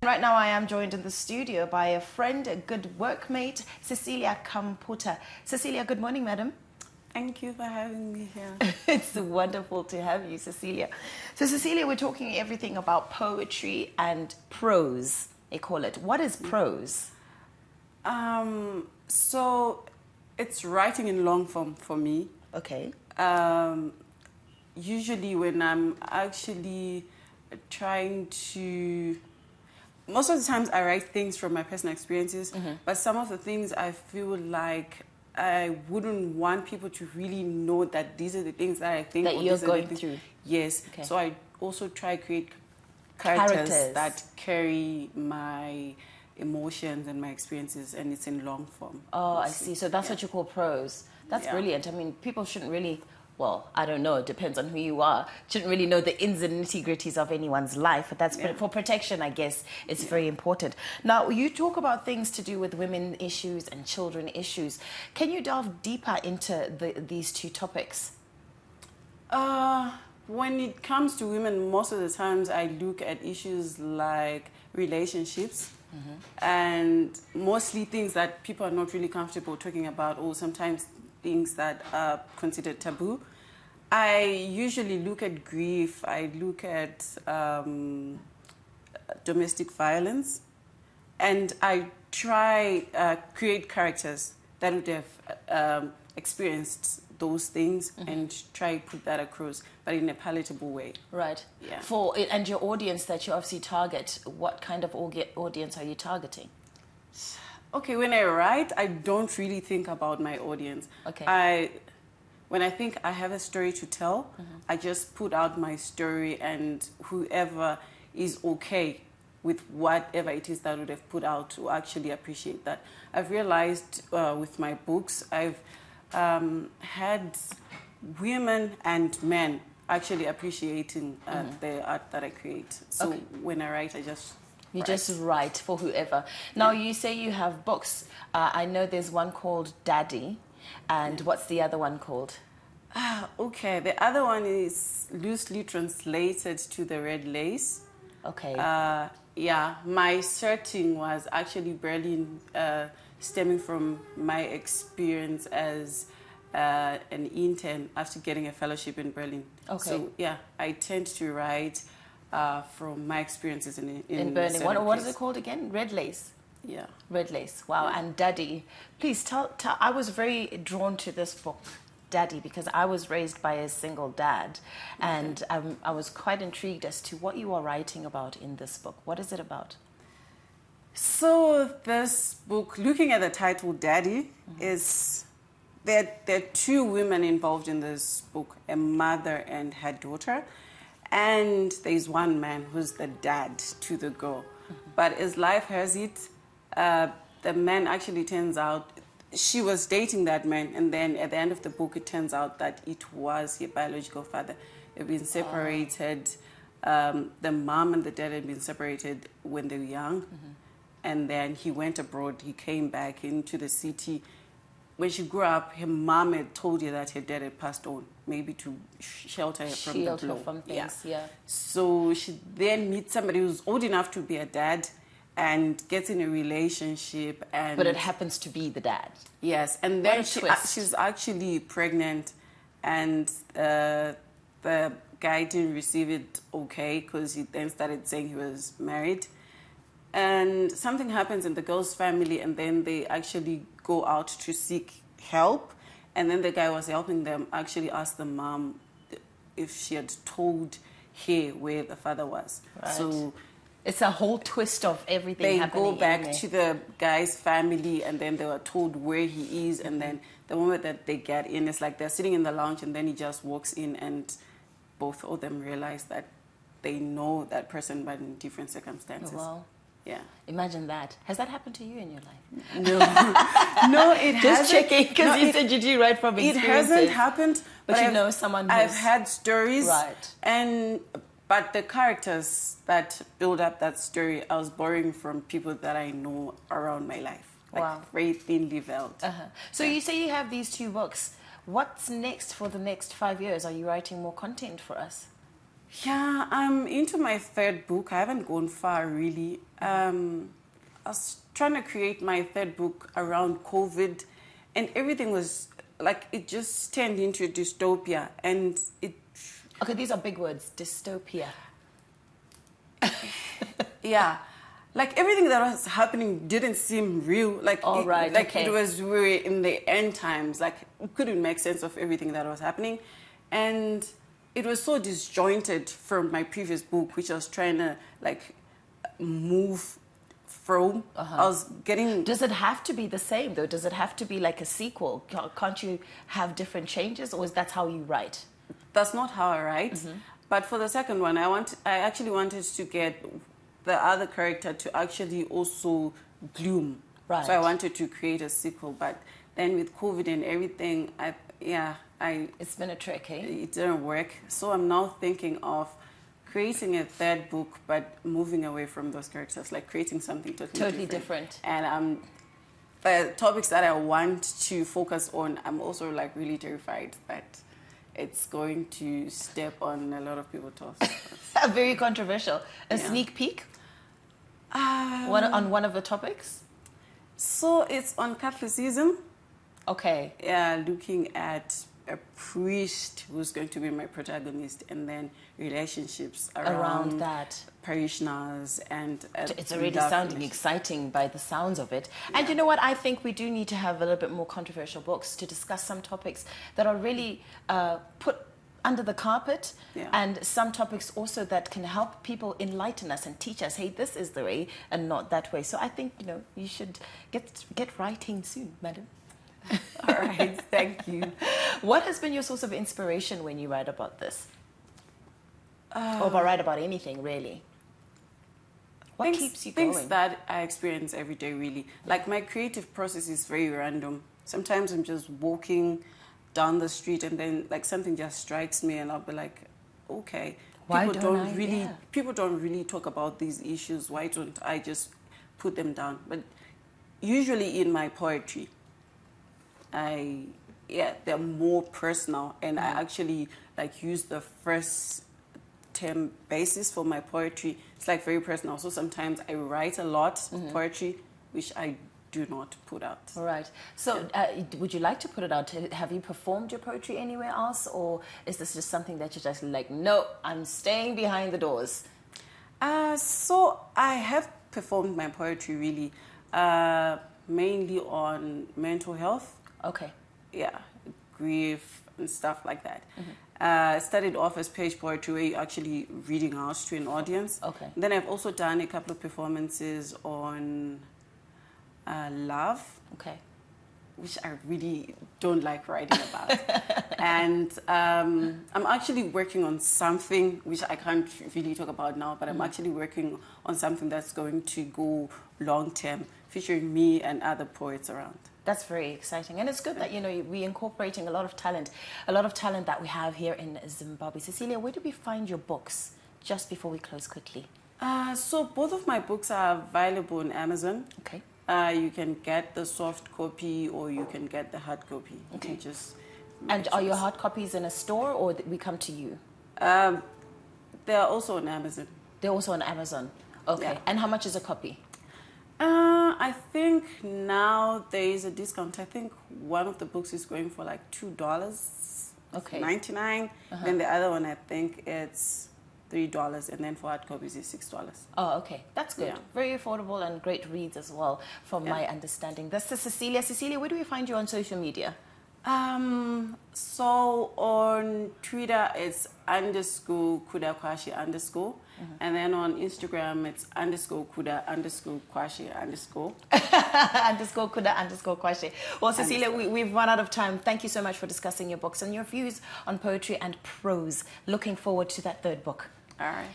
Right now I am joined in the studio by a friend, a good workmate, Cecelia Kamputa. Cecelia, good morning, madam. Thank you for having me here. It's wonderful to have you, Cecelia. So, Cecelia, we're talking everything about poetry and prose, they call it. What is prose? So it's writing in long form for me. Okay. Usually when I'm actually trying to... Most of the times I write things from my personal experiences, but some of the things I feel like I wouldn't want people to really know that these are the things that I think that you're going through. Yes. Okay. So I also try to create characters that carry my emotions and my experiences, and it's in long form. Oh, I see. So that's what you call prose. That's brilliant. I mean, people shouldn't really... Well, I don't know. It depends on who you are. Shouldn't really know the ins and nitty-gritties of anyone's life. But that's for protection, I guess, it's very important. Now, you talk about things to do with women issues and children issues. Can you delve deeper into these two topics? When it comes to women, most of the times I look at issues like relationships and mostly things that people are not really comfortable talking about, or sometimes things that are considered taboo. I usually look at grief, I look at domestic violence, and I try create characters that would have experienced those things and try to put that across, but in a palatable way. Right. Yeah. And your audience that you obviously target, what kind of audience are you targeting? Okay, when I write, I don't really think about my audience. Okay. When I think I have a story to tell, I just put out my story, and whoever is okay with whatever it is that I would have put out to actually appreciate that. I've realized with my books, I've had women and men actually appreciating the art that I create. So when I write, I just... You just write for whoever. Now, you say you have books. I know there's one called Daddy. And what's the other one called? Okay, the other one is loosely translated to The Red Lace. Okay. Yeah, my setting was actually Berlin, stemming from my experience as an intern after getting a fellowship in Berlin. Okay. So, yeah, I tend to write from my experiences in Berlin. What is it called again? Red Lace? Yeah. Red Lace. Wow. Yeah. And Daddy. Please tell. I was very drawn to this book, Daddy, because I was raised by a single dad. And I was quite intrigued as to what you are writing about in this book. What is it about? So this book, looking at the title Daddy, is... There are two women involved in this book, a mother and her daughter. And there's one man who's the dad to the girl. But as life has it, the man actually turns out, she was dating that man, and then at the end of the book, it turns out that it was her biological father. They've been separated. The mom and the dad had been separated when they were young. And then he went abroad. He came back into the city. When she grew up, her mom had told her that her dad had passed on, maybe to shelter her from the blow. From things, yeah. So she then meets somebody who's old enough to be a dad and gets in a relationship. But it happens to be the dad. Yes, and then she's actually pregnant, and the guy didn't receive it okay because he then started saying he was married. And something happens in the girl's family, and then they actually go out to seek help. And then the guy was helping them actually asked the mom if she had told her where the father was. Right. So it's a whole twist of everything happening. They go back to the guy's family, and then they were told where he is. And then the moment that they get in, it's like they're sitting in the lounge, and then he just walks in, and both of them realize that they know that person, but in different circumstances. Oh, wow. Yeah. Imagine that. Has that happened to you in your life? No. No, it hasn't. Just checking, because you said you do write from experiences. It hasn't happened. But you know someone who's... I've had stories. Right. But the characters that build up that story, I was borrowing from people that I know around my life. Like very thinly veiled. So you say you have these two books. What's next for the next 5 years? Are you writing more content for us? Yeah, I'm into my third book. I haven't gone far, really. I was trying to create my third book around COVID, and everything was like, it just turned into a dystopia. And it... Okay, these are big words. Dystopia. Yeah. Like, everything that was happening didn't seem real. Like, All right, like okay. it was, we were in the end times. Like, we couldn't make sense of everything that was happening. And it was so disjointed from my previous book, which I was trying to, like, move from. I was getting... Does it have to be the same, though? Does it have to be like a sequel? Can't you have different changes, or is that how you write? That's not how I write. But for the second one, I actually wanted to get the other character to actually also bloom. Right. So I wanted to create a sequel, but then with COVID and everything, It's been a trick, eh? it didn't work. So I'm now thinking of creating a third book, but moving away from those characters, like creating something totally different. And the topics that I want to focus on, I'm also like really terrified that it's going to step on a lot of people's toes. Very controversial. A sneak peek? On one of the topics? So it's on Catholicism. Okay. Yeah, looking at a priest who's going to be my protagonist, and then relationships around that. Parishioners and... It's already sounding exciting by the sounds of it. And you know what? I think we do need to have a little bit more controversial books to discuss some topics that are really put under the carpet, and some topics also that can help people enlighten us and teach us, hey, this is the way and not that way. So I think, you know, you should get writing soon, madam. All right, thank you. What has been your source of inspiration when you write about this? Or write about anything, really? What keeps you going? Things that I experience every day, really. Like, my creative process is very random. Sometimes I'm just walking down the street and then like something just strikes me and I'll be like, okay. People don't really talk about these issues. Why don't I just put them down? But usually in my poetry, they're more personal, and I actually like use the first term basis for my poetry. It's like very personal. So sometimes I write a lot of poetry, which I do not put out. All right. So would you like to put it out? Have you performed your poetry anywhere else, or is this just something that you're just like, no, I'm staying behind the doors? So I have performed my poetry really, mainly on mental health. Okay. Yeah, grief and stuff like that. I started off as page poetry, where you're actually reading out to an audience. Okay. Then I've also done a couple of performances on love. Okay. Which I really don't like writing about. And I'm actually working on something which I can't really talk about now, but I'm actually working on something that's going to go long term, featuring me and other poets around. That's very exciting. And it's good that, you know, we're incorporating a lot of talent that we have here in Zimbabwe. Cecelia, where do we find your books? Just before we close quickly. So both of my books are available on Amazon. Okay. You can get the soft copy or you can get the hard copy. Okay. And are your hard copies in a store, or we come to you? They're also on Amazon. They're also on Amazon. Okay. Yeah. And how much is a copy? I think now there is a discount. I think one of the books is going for like $2. Okay. 99. Then the other one, I think it's $3, and then for hard copies is $6. Oh, okay. That's good. Yeah. Very affordable and great reads as well, from my understanding. This is Cecelia. Cecelia, where do we find you on social media? So on Twitter, it's _Kudakwashi_. And then on Instagram, it's _Kuda_Kwashi_. _Kuda_Kwashi. Well, Cecelia, we've run out of time. Thank you so much for discussing your books and your views on poetry and prose. Looking forward to that third book. All right.